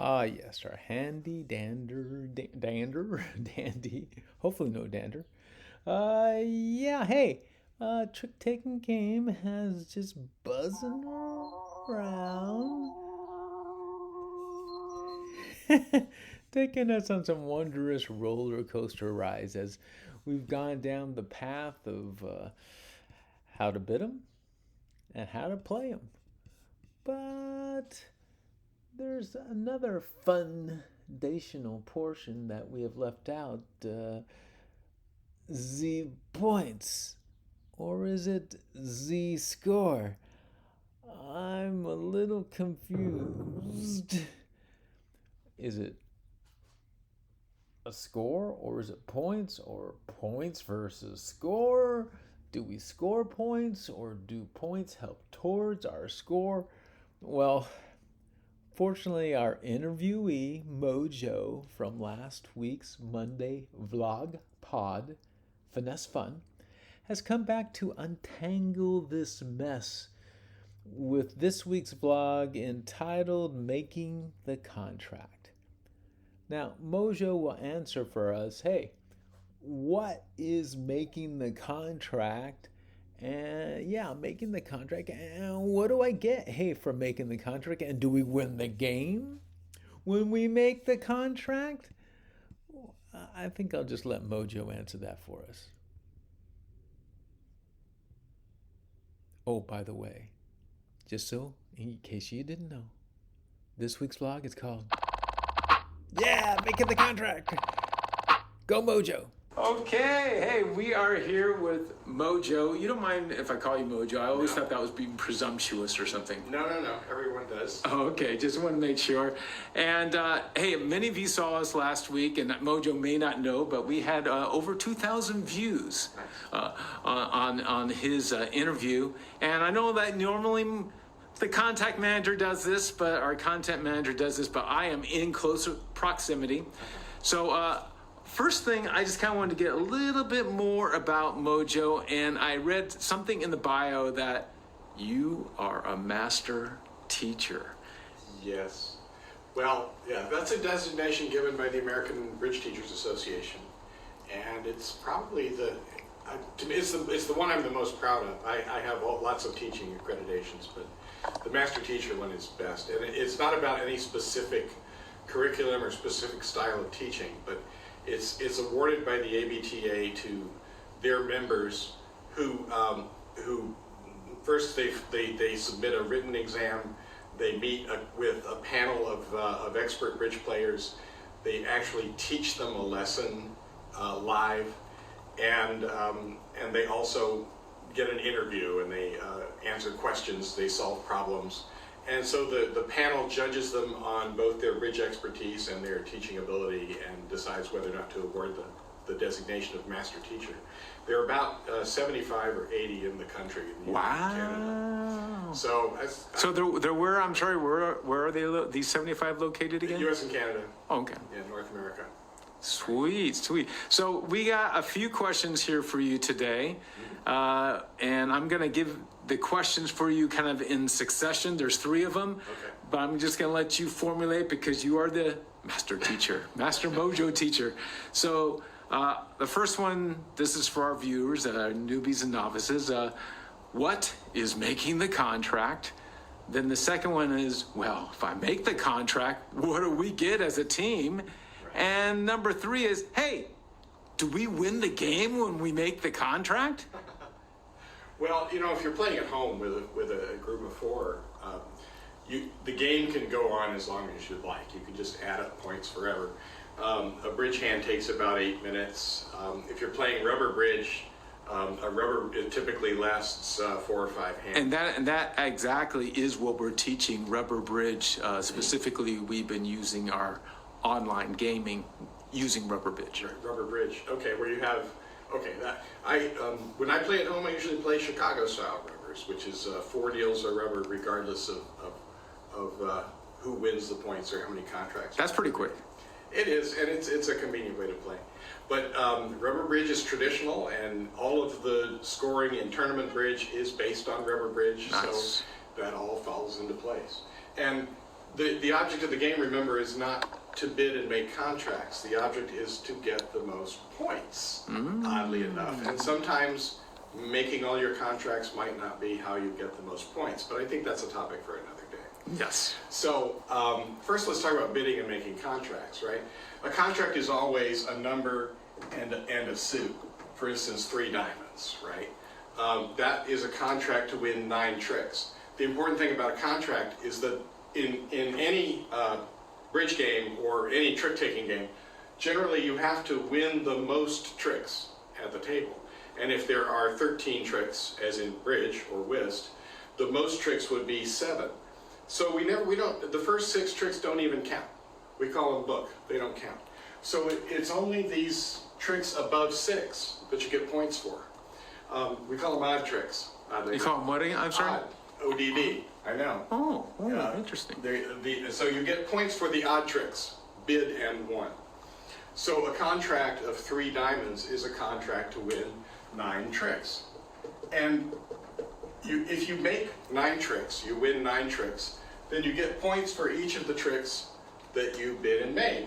Ah, yes, our handy dandy. Hopefully, no dander. Yeah, hey, trick taking game has just buzzing around, taking us on some wondrous roller coaster rides as we've gone down the path of how to bid them and how to play them. But there's another foundational portion that we have left out. Z points. Or is it Z score? I'm a little confused. Is it a score or is it points or points versus score? Do we score points or do points help towards our score? Well, fortunately, our interviewee, Mojo, from last week's Monday vlog pod, Finesse Fun, has come back to untangle this mess with this week's vlog entitled Making the Contract. Now, Mojo will answer for us, hey, what is making the contract? And yeah, making the contract. And what do I get, hey, for making the contract? And do we win the game when we make the contract? I think I'll just let Mojo answer that for us. Oh, by the way, just so in case you didn't know, this week's vlog is called Yeah, Making the Contract. Go Mojo. Okay, hey, we are here with Mojo. You don't mind if I call you Mojo? I always thought that was being presumptuous or something. No. Everyone does. Oh, okay, just want to make sure. And hey, many of you saw us last week, and Mojo may not know, but we had over 2,000 views on his interview. And I know that normally the contact manager does this, but our content manager does this, but I am in closer proximity. So, first thing, I just kind of wanted to get a little bit more about Mojo, and I read something in the bio that you are a master teacher. Yes. Well, yeah, that's a designation given by the American Bridge Teachers Association, and it's probably to me, it's the one I'm the most proud of. I have lots of teaching accreditations, but the master teacher one is best, and it's not about any specific curriculum or specific style of teaching, but it's awarded by the ABTA to their members who first they submit a written exam, they meet with a panel of expert bridge players, they actually teach them a lesson live, and they also get an interview and they answer questions, they solve problems. And so the panel judges them on both their bridge expertise and their teaching ability and decides whether or not to award the designation of master teacher. There are about 75 or 80 in the country. In the Canada. So there were, I'm sorry, where are they, these 75 located again? U.S. and Canada. Oh, okay. Yeah, North America. Sweet. So we got a few questions here for you today. And I'm going to give the questions for you kind of in succession. There's 3 of them, okay. But I'm just going to let you formulate because you are the master teacher, master Mojo teacher. So the first one, this is for our viewers, newbies and novices. What is making the contract? Then the second one is, well, if I make the contract, what do we get as a team? Right. And number 3 is, hey, do we win the game when we make the contract? Well, if you're playing at home with a group of 4, the game can go on as long as you'd like. You can just add up points forever. A bridge hand takes about 8 minutes. If you're playing rubber bridge, it typically lasts 4 or 5 hands. And that exactly is what we're teaching rubber bridge. Specifically, we've been using our online gaming using rubber bridge. Right, rubber bridge. Okay, where you have. Okay, when I play at home, I usually play Chicago style rubbers, which is 4 deals of rubber regardless of who wins the points or how many contracts. That's pretty quick. It is, and it's a convenient way to play. But rubber bridge is traditional, and all of the scoring in tournament bridge is based on rubber bridge. Nice. So that all falls into place. And The object of the game, remember, is not to bid and make contracts. The object is to get the most points, oddly enough. And sometimes making all your contracts might not be how you get the most points, but I think that's a topic for another day. Yes. So first let's talk about bidding and making contracts, right? A contract is always a number and a suit. For instance, 3 diamonds, right? That is a contract to win 9 tricks. The important thing about a contract is that in any bridge game or any trick-taking game, generally you have to win the most tricks at the table. And if there are 13 tricks, as in bridge or whist, the most tricks would be 7. So the first 6 tricks don't even count. We call them book, they don't count. So it's only these tricks above 6 that you get points for. We call them odd tricks. You call them what again? I'm sorry? Odd. ODD, I know. Oh, interesting. So you get points for the odd tricks, bid and won. So a contract of 3 diamonds is a contract to win 9 tricks. And if you make 9 tricks, you win 9 tricks, then you get points for each of the tricks that you bid and made.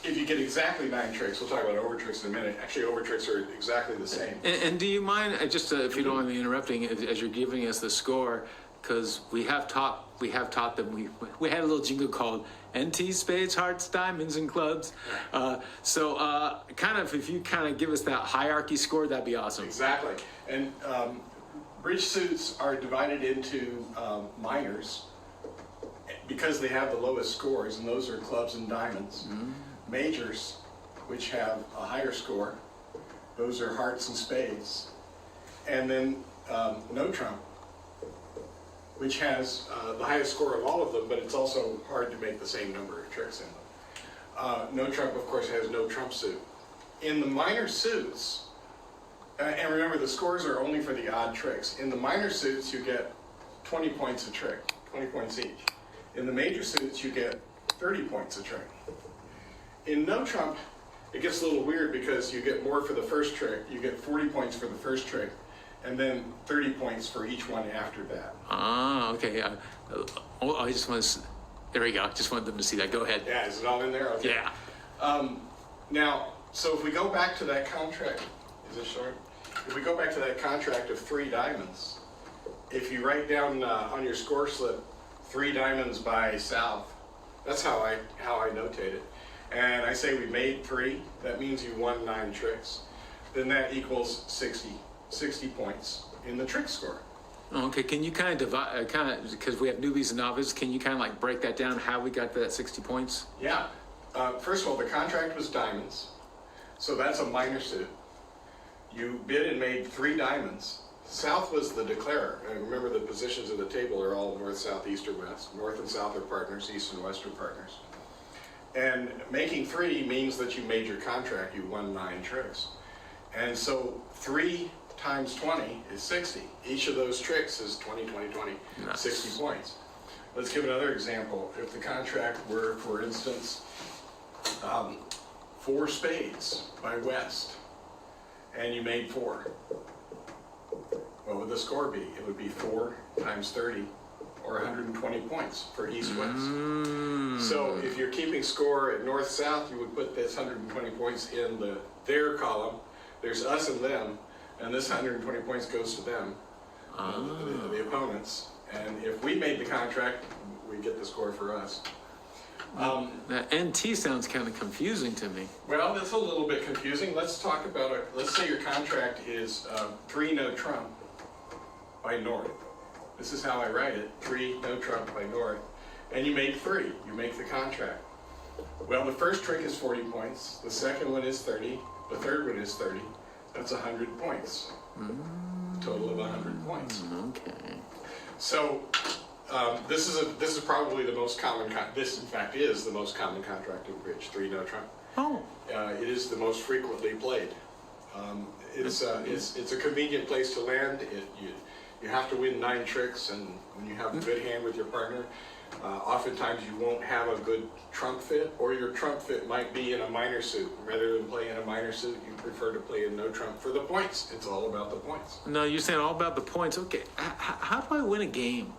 If you get exactly 9 tricks, we'll talk about over tricks in a minute. Actually, over tricks are exactly the same. And do you mind, just if you don't mind me interrupting, as you're giving us the score, because we have taught them, we had a little jingle called NT, spades, hearts, diamonds, and clubs. So kind of, if you kind of give us that hierarchy score, that'd be awesome. Exactly. And bridge suits are divided into minors because they have the lowest scores, and those are clubs and diamonds. Majors, which have a higher score, those are hearts and spades. And then no trump, which has the highest score of all of them, but it's also hard to make the same number of tricks in them. No trump, of course, has no trump suit. In the minor suits, and remember the scores are only for the odd tricks. In the minor suits, you get 20 points a trick, 20 points each. In the major suits, you get 30 points a trick. In no trump, it gets a little weird because you get more for the first trick. You get 40 points for the first trick, and then 30 points for each one after that. Okay. I just want to. There we go. Just wanted them to see that. Go ahead. Yeah, is it all in there? Okay. Yeah. Now, so if we go back to that contract, is it short? If we go back to that contract of 3 diamonds, if you write down on your score slip 3 diamonds by South, that's how I notate it. And I say we made 3, that means you won 9 tricks. Then that equals 60 points in the trick score. Okay, can you kind of divide, because we have newbies and novices, can you kind of like break that down, how we got to that 60 points? Yeah. First of all, the contract was diamonds, so that's a minor suit. You bid and made 3 diamonds. South was the declarer. And remember, the positions of the table are all north, south, east, or west. North and south are partners, east and west are partners. And making 3 means that you made your contract, you won 9 tricks. And so 3 times 20 is 60. Each of those tricks is 20, 20, 20, Nice. 60 points. Let's give another example. If the contract were, for instance, 4 spades by West, and you made 4, what would the score be? It would be 4 times 30, or 120 points for East-West. So if you're keeping score at North-South, you would put this 120 points in their column. There's us and them, and this 120 points goes to them, the opponents. And if we made the contract, we get the score for us. That NT sounds kind of confusing to me. Well, that's a little bit confusing. Let's talk about it. Let's say your contract is 3 no trump by North. This is how I write it, 3 no trump by North. And you made 3, you make the contract. Well, the first trick is 40 points, the second one is 30, the third one is 30. That's 100 points. Total of 100 points. Okay. So this is probably the most common, this in fact is the most common contract in bridge, 3 no trump. Oh. It is the most frequently played. It's a convenient place to land. You have to win 9 tricks, and when you have a good hand with your partner, oftentimes you won't have a good trump fit, or your trump fit might be in a minor suit. Rather than play in a minor suit, you prefer to play in no trump for the points. It's all about the points. No, you're saying all about the points. Okay, how do I win a game?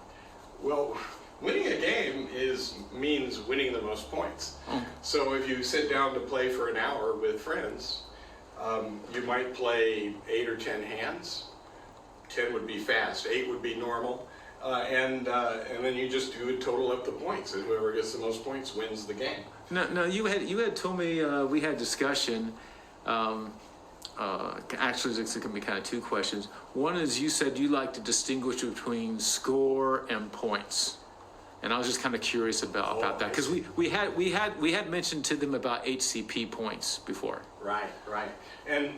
Well, Winning a game means winning the most points. So if you sit down to play for an hour with friends, you might play 8 or 10 hands. 10 would be fast, 8 would be normal, and then you just total up the points, and whoever gets the most points wins the game. No, you had told me we had discussion. Actually, this can be kind of two questions. One is you said you like to distinguish between score and points. And I was just kind of curious about that because we had mentioned to them about HCP points before. Right. And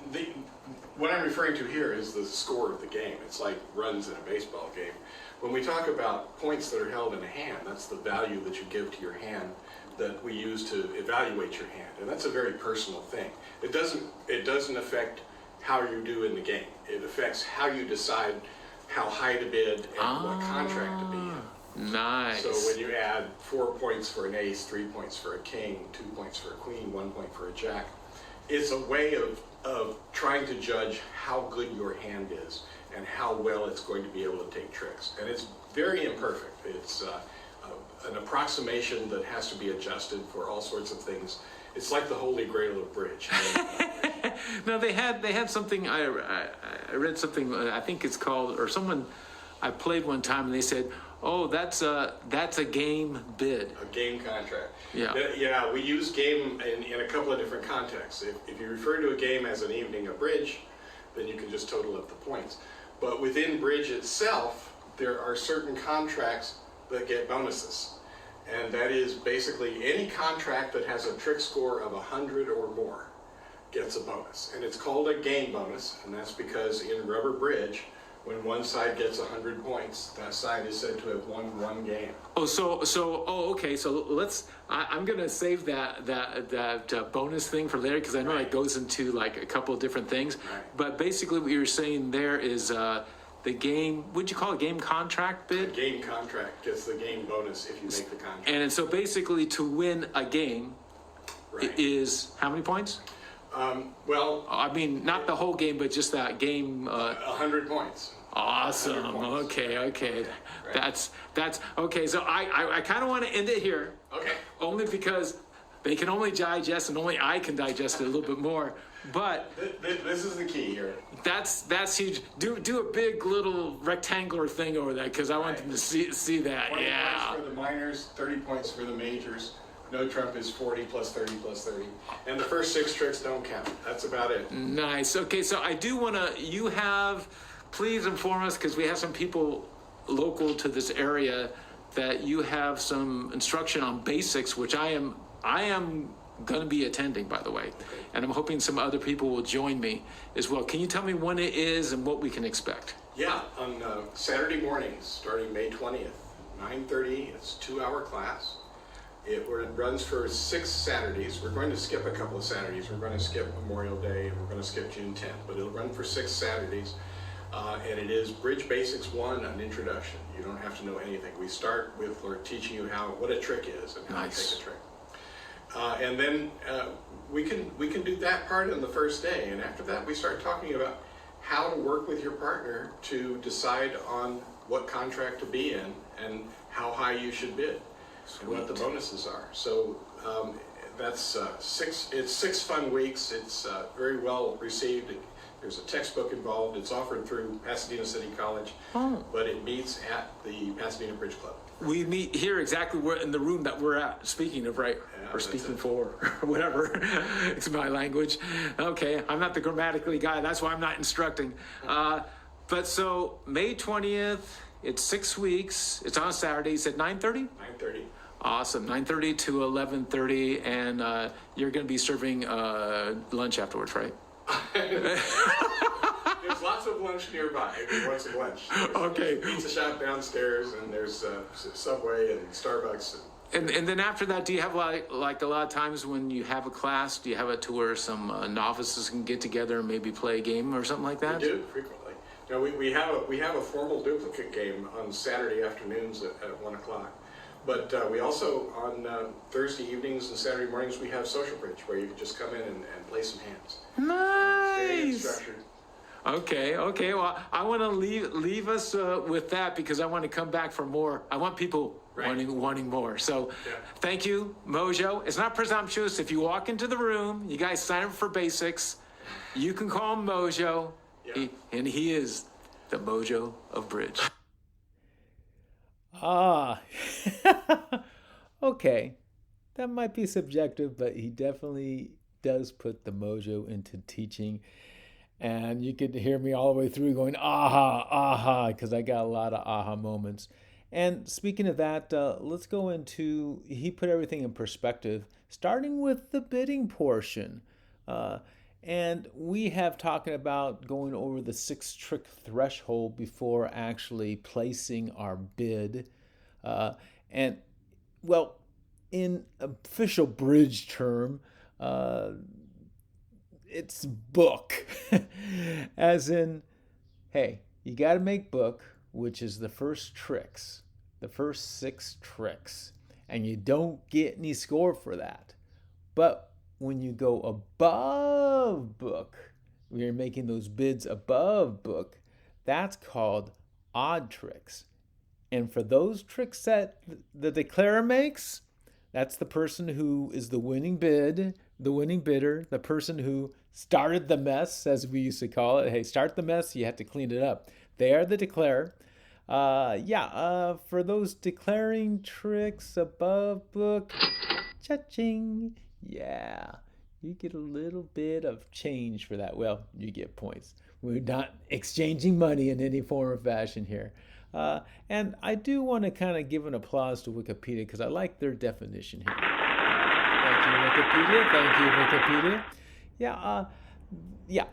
what I'm referring to here is the score of the game. It's like runs in a baseball game. When we talk about points that are held in a hand, that's the value that you give to your hand that we use to evaluate your hand, and that's a very personal thing. It doesn't affect how you do in the game. It affects how you decide how high to bid and what contract to be in. Nice. So when you add 4 points for an ace, 3 points for a king, 2 points for a queen, 1 point for a jack, it's a way of trying to judge how good your hand is and how well it's going to be able to take tricks. And it's very imperfect. It's an approximation that has to be adjusted for all sorts of things. It's like the holy grail of bridge. No, they had something. I read something. I think it's called, or someone I played one time, and they said, "Oh, that's a game bid." A game contract. Yeah. Yeah, we use game in a couple of different contexts. If you refer to a game as an evening of bridge, then you can just total up the points. But within bridge itself, there are certain contracts that get bonuses. And that is basically any contract that has a trick score of 100 or more gets a bonus. And it's called a game bonus, and that's because in rubber bridge, when one side gets 100 points, that side is said to have won one game. Okay. So I'm gonna save that bonus thing for later because I know it goes into like a couple of different things. Right. But basically, what you're saying there is the game. What'd you call it? Game contract bid. A game contract gets the game bonus if you make the contract. And so basically, to win a game is how many points? Well, I mean, not the whole game, but just that game. 100 points. Awesome. 100 points. Okay. Right. That's okay. So I kind of want to end it here. Okay. Only because they can only digest, and only I can digest it a little bit more. But This is the key here. that's huge. Do a big little rectangular thing over that because I want them to see that. 20 Yeah. points for the minors, 30 points for the majors. No trump is 40 plus 30 plus 30. And the first 6 tricks don't count. That's about it. Nice. Okay, so I do want to, please inform us because we have some people local to this area that you have some instruction on basics, which I am going to be attending, by the way. And I'm hoping some other people will join me as well. Can you tell me when it is and what we can expect? Yeah, on Saturday mornings, starting May 20th, 9:30, it's a 2-hour class. It runs for 6 Saturdays. We're going to skip a couple of Saturdays. We're going to skip Memorial Day, and we're going to skip June 10th, but it'll run for 6 Saturdays. And it is Bridge Basics 1, an introduction. You don't have to know anything. We start with teaching you what a trick is and how to take a trick. And then we can do that part on the first day. And after that, we start talking about how to work with your partner to decide on what contract to be in and how high you should bid. Sweet. And what the bonuses are. So that's 6 fun weeks. It's very well received. There's a textbook involved. It's offered through Pasadena City College, but it meets at the Pasadena Bridge Club. We meet here exactly in the room that we're at, speaking of, right? Yeah, or speaking for, or whatever. It's my language. Okay, I'm not the grammatically guy. That's why I'm not instructing. But so May 20th, it's 6 weeks. It's on Saturday. You said 9:30? 9:30. Awesome. 9:30 to 11:30, and you're going to be serving lunch afterwards, right? There's lots of lunch nearby if you want some lunch. Okay. There's a pizza shop downstairs, and there's Subway and Starbucks. And then after that, do you have like a lot of times when you have a class, do you have it to where some novices can get together and maybe play a game or something like that? We do frequently. No, we have a formal duplicate game on Saturday afternoons at 1 o'clock. But we also, on Thursday evenings and Saturday mornings, we have social bridge where you can just come in and play some hands. Nice. Structured. Okay. Well, I want to leave us with that because I want to come back for more. I want people Right. wanting more. So Yeah. thank you, Mojo. It's not presumptuous. If you walk into the room, you guys sign up for basics, you can call him Mojo. Yeah. He is the Mojo of bridge. Ah, okay. That might be subjective, but he definitely does put the mojo into teaching. And you could hear me all the way through going, aha, aha, because I got a lot of aha moments. And speaking of that, let's go into, he put everything in perspective, starting with the bidding portion. Uh, and we have talking about going over the 6 trick threshold before actually placing our bid. And well, in official bridge term, uh, it's book, as in, hey, you got to make book, which is the first tricks, the first 6 tricks, and you don't get any score for that. But when you go above book, when you're making those bids above book, that's called odd tricks. And for those tricks that the declarer makes, that's the person who is the winning bid, the winning bidder, the person who started the mess, as we used to call it. Hey, start the mess, you have to clean it up. They are the declarer. For those declaring tricks above book, cha-ching. Yeah, you get a little bit of change for that. Well, you get points. We're not exchanging money in any form or fashion here. And I do want to kind of give an applause to Wikipedia because I like their definition here. Thank you, Wikipedia. Thank you, Wikipedia. Yeah.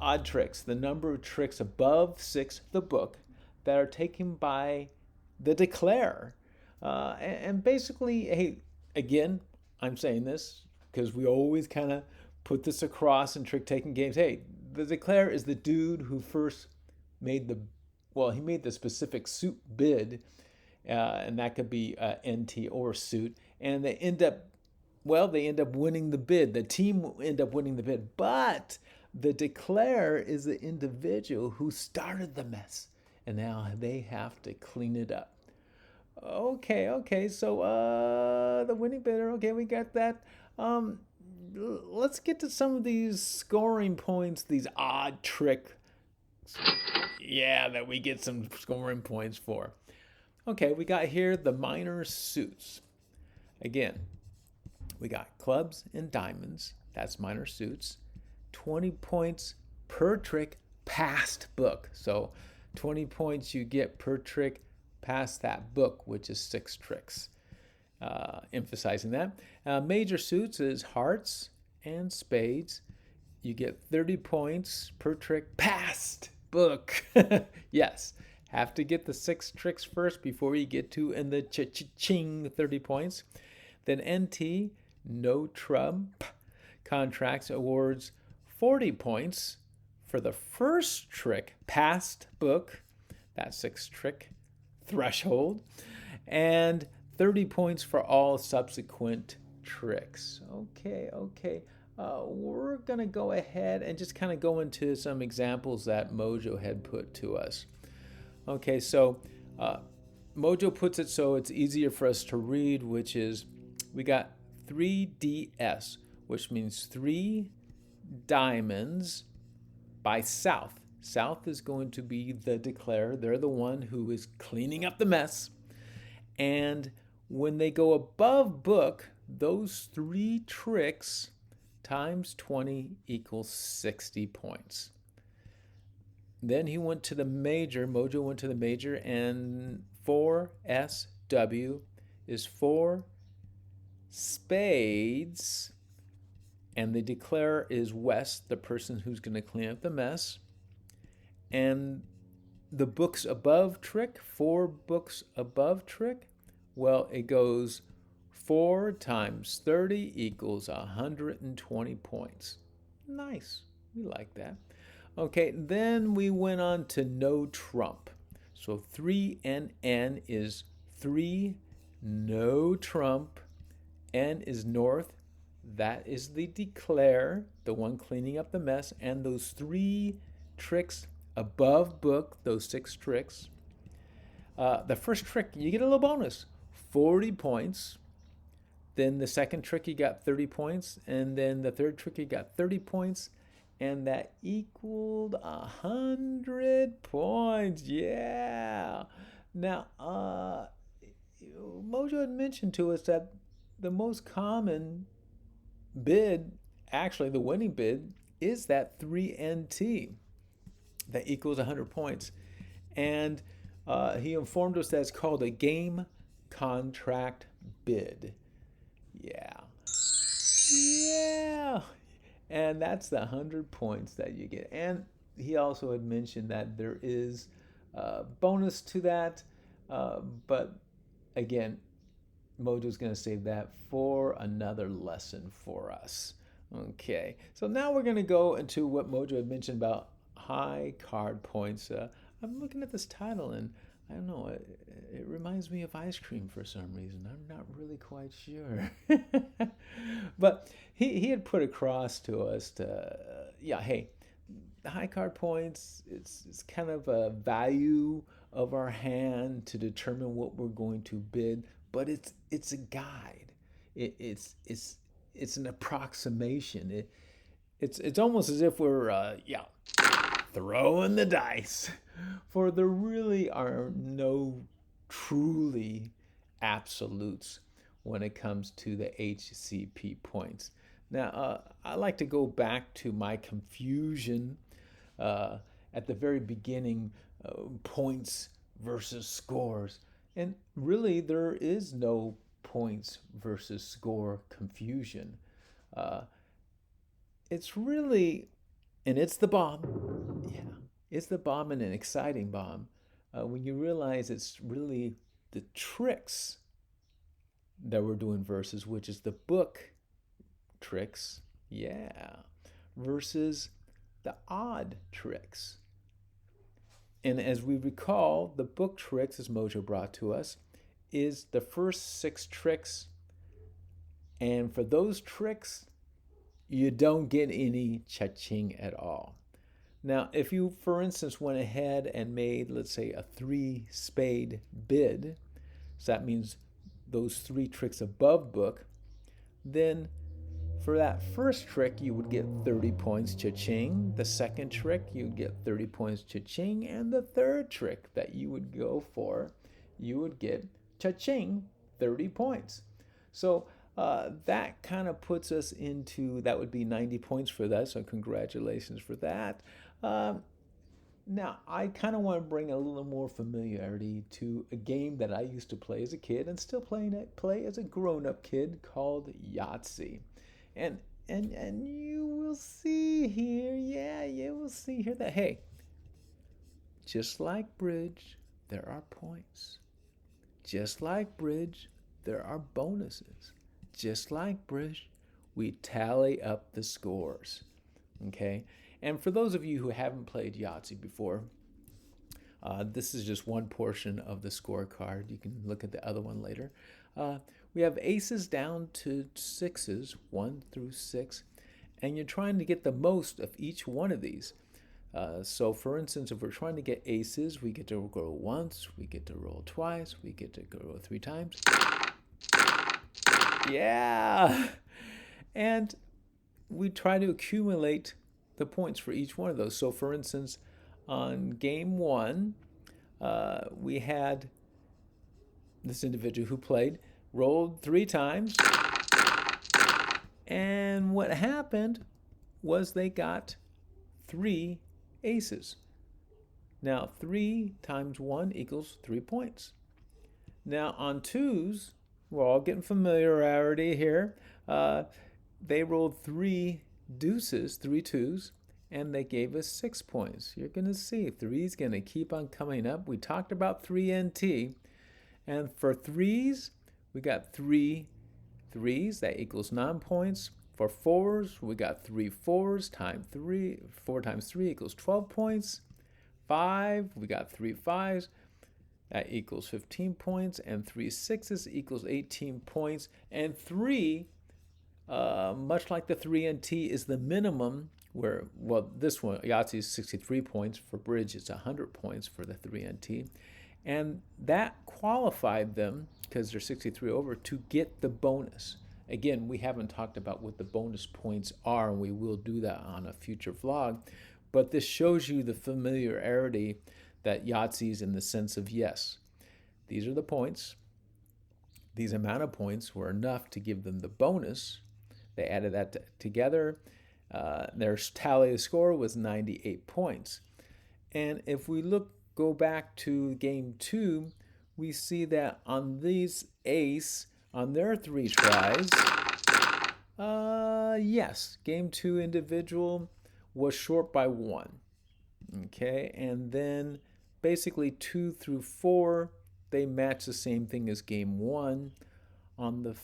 Odd tricks. The number of tricks above 6, the book, that are taken by the declare. And basically, hey, again, I'm saying this because we always kind of put this across in trick taking games. Hey, the declare is the dude who first made he made the specific suit bid, and that could be NT or suit, and they end up winning the bid. The team will end up winning the bid, but the declare is the individual who started the mess, and now they have to clean it up. Okay, so the winning bidder, okay, we got that. Let's get to some of these scoring points, these odd trick, that we get some scoring points for. Okay, we got here the minor suits. Again, we got clubs and diamonds, that's minor suits. 20 points per trick past book. So 20 points you get per trick past that book, which is 6 tricks. Emphasizing that. Major suits is hearts and spades. You get 30 points per trick past book. Yes, have to get the 6 tricks first before you get to in the ching 30 points. Then NT, no trump contracts, awards 40 points for the first trick past book, that 6 trick threshold, and 30 points for all subsequent tricks. Okay. We're going to go ahead and just kind of go into some examples that Mojo had put to us. Okay, so Mojo puts it so it's easier for us to read, which is we got 3DS, which means 3 diamonds by South. South is going to be the declarer. They're the one who is cleaning up the mess. And when they go above book, those 3 tricks times 20 equals 60 points. Then he went to the major, Mojo went to the major, and 4SW is 4 spades, and the declarer is West, the person who's going to clean up the mess. And the books above trick, 4 books above trick, well, it goes 4 times 30 equals 120 points. Nice. We like that. Okay, then we went on to no trump. So 3NN is 3 no trump. N is north. That is the declare, the one cleaning up the mess. And those 3 tricks above book, those 6 tricks. The first trick, you get a little bonus. 40 points. Then the second trick he got 30 points, and then the third trick he got 30 points, and that equaled 100 points. Yeah. Now, Mojo had mentioned to us that the most common bid, actually the winning bid, is that 3NT that equals 100 points. And he informed us that it's called a game contract bid. Yeah. Yeah. And that's the 100 points that you get. And he also had mentioned that there is a bonus to that. But again, Mojo's going to save that for another lesson for us. Okay. So now we're going to go into what Mojo had mentioned about high card points. I'm looking at this title and I don't know, it reminds me of ice cream for some reason. I'm not really quite sure. But he had put across to us hey, the high card points, it's kind of a value of our hand to determine what we're going to bid, but it's a guide. It's an approximation. It's almost as if we're throwing the dice, for there really are no truly absolutes when it comes to the HCP points. Now, I like to go back to my confusion at the very beginning, points versus scores. And really, there is no points versus score confusion. It's really, and it's the bomb. Yeah, it's the bomb, and an exciting bomb. When you realize it's really the tricks that we're doing versus, which is the book tricks, yeah, versus the odd tricks. And as we recall, the book tricks, as Mojo brought to us, is the first 6 tricks. And for those tricks, you don't get any cha-ching at all. Now, if you, for instance, went ahead and made, let's say, a 3-spade bid, so that means those 3 tricks above book, then for that first trick, you would get 30 points cha-ching. The second trick, you'd get 30 points cha-ching. And the third trick that you would go for, you would get cha-ching, 30 points. So that kind of puts us into, that would be 90 points for that. So congratulations for that. Now, I kind of want to bring a little more familiarity to a game that I used to play as a kid and still play as a grown-up kid called Yahtzee. And you will see here, you will see here that, hey, just like bridge, there are points. Just like bridge, there are bonuses. Just like bridge, we tally up the scores. Okay? And for those of you who haven't played Yahtzee before, this is just one portion of the scorecard. You can look at the other one later. We have aces down to 6s, 1 through 6, and you're trying to get the most of each one of these. So for instance, if we're trying to get aces, we get to roll once, we get to roll twice, we get to go 3 times. Yeah! And we try to accumulate the points for each one of those. So for instance, on game 1, we had this individual who played, rolled 3 times, and what happened was they got 3 aces. Now 3 times 1 equals 3 points. Now on 2s, we're all getting familiarity here. They rolled 3 deuces, 3 2s, and they gave us 6 points. You're going to see 3 is going to keep on coming up. We talked about 3NT, and for 3s, we got 3 3s, that equals 9 points. For 4s, we got 3 4s times 3, 4 times 3 equals 12 points. 5, we got 3 5s, that equals 15 points, and 3 6s equals 18 points, and 3, much like the 3NT, is the minimum where, well, this one, Yahtzee is 63 points. For bridge, it's 100 points for the 3NT. And that qualified them because they're 63 over, to get the bonus. Again, we haven't talked about what the bonus points are, and we will do that on a future vlog. But this shows you the familiarity that Yahtzee's in the sense of, yes, these are the points. These amount of points were enough to give them the bonus. They added that together. Their tally score was 98 points. And if we go back to game 2, we see that on these ace, on their 3 tries, yes, game 2 individual was short by 1. Okay, and then basically 2 through 4, they match the same thing as game 1. On the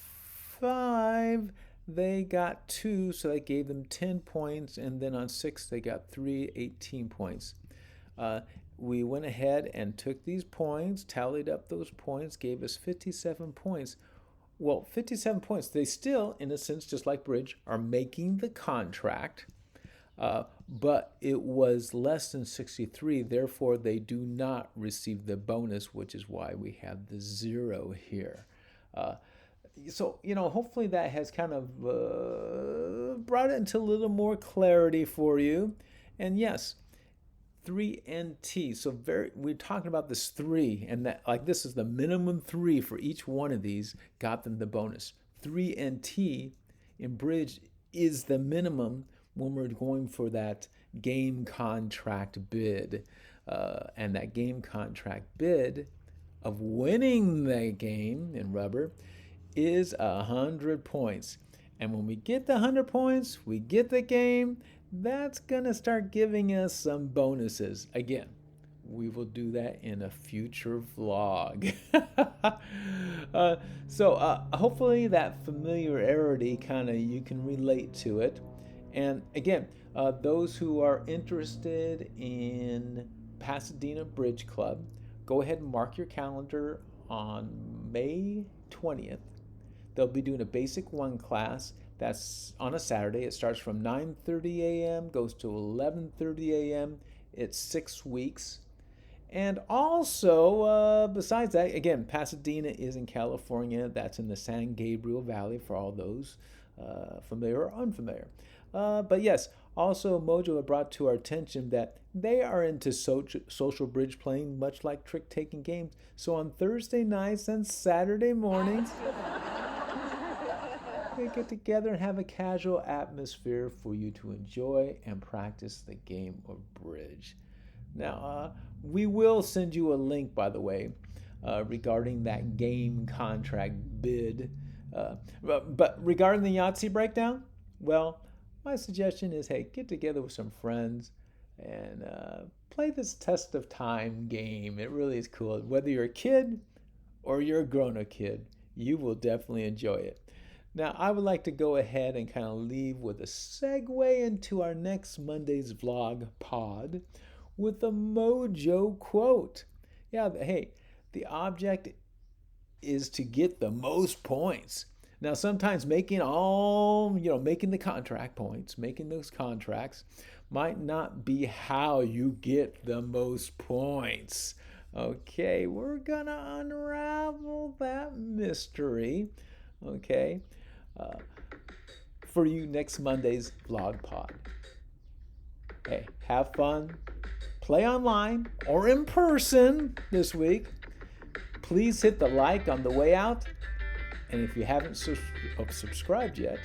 5, they got 2, so that gave them 10 points, and then on 6, they got 3, 18 points. We went ahead and took these points, tallied up those points, gave us 57 points. Well, 57 points, they still, in a sense, just like bridge, are making the contract, but it was less than 63, therefore they do not receive the bonus, which is why we have the 0 here. So, hopefully that has kind of brought it into a little more clarity for you. And yes, 3NT. So we're talking about this 3, and that this is the minimum 3 for each one of these got them the bonus. 3NT in bridge is the minimum when we're going for that game contract bid. And that game contract bid of winning the game in rubber is 100 points. And when we get the 100 points, we get the game. That's gonna start giving us some bonuses. Again, we will do that in a future vlog. So hopefully that familiarity you can relate to it. And again, those who are interested in Pasadena Bridge Club, go ahead and mark your calendar on May 20th. They'll be doing a basic 1 class. That's on a Saturday. It starts from 9:30 a.m., goes to 11:30 a.m. It's 6 weeks. And also, besides that, again, Pasadena is in California. That's in the San Gabriel Valley for all those familiar or unfamiliar. But yes, also Mojo had brought to our attention that they are into social bridge playing, much like trick-taking games. So on Thursday nights and Saturday mornings, they get together and have a casual atmosphere for you to enjoy and practice the game of bridge. Now, we will send you a link, by the way, regarding that game contract bid. But regarding the Yahtzee breakdown, well, my suggestion is, hey, get together with some friends and play this test of time game. It really is cool. Whether you're a kid or you're a grown-up kid, you will definitely enjoy it. Now, I would like to go ahead and kind of leave with a segue into our next Monday's vlog pod with a Mojo quote. Yeah, hey, the object is to get the most points. Now, sometimes making the contract points, making those contracts might not be how you get the most points. Okay, we're gonna unravel that mystery, okay, for you next Monday's vlog pod. Hey, have fun, play online or in person this week. Please hit the like on the way out. And if you haven't subscribed yet,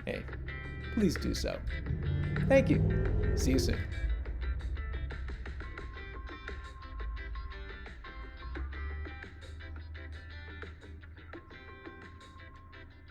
hey, please do so. Thank you. See you soon.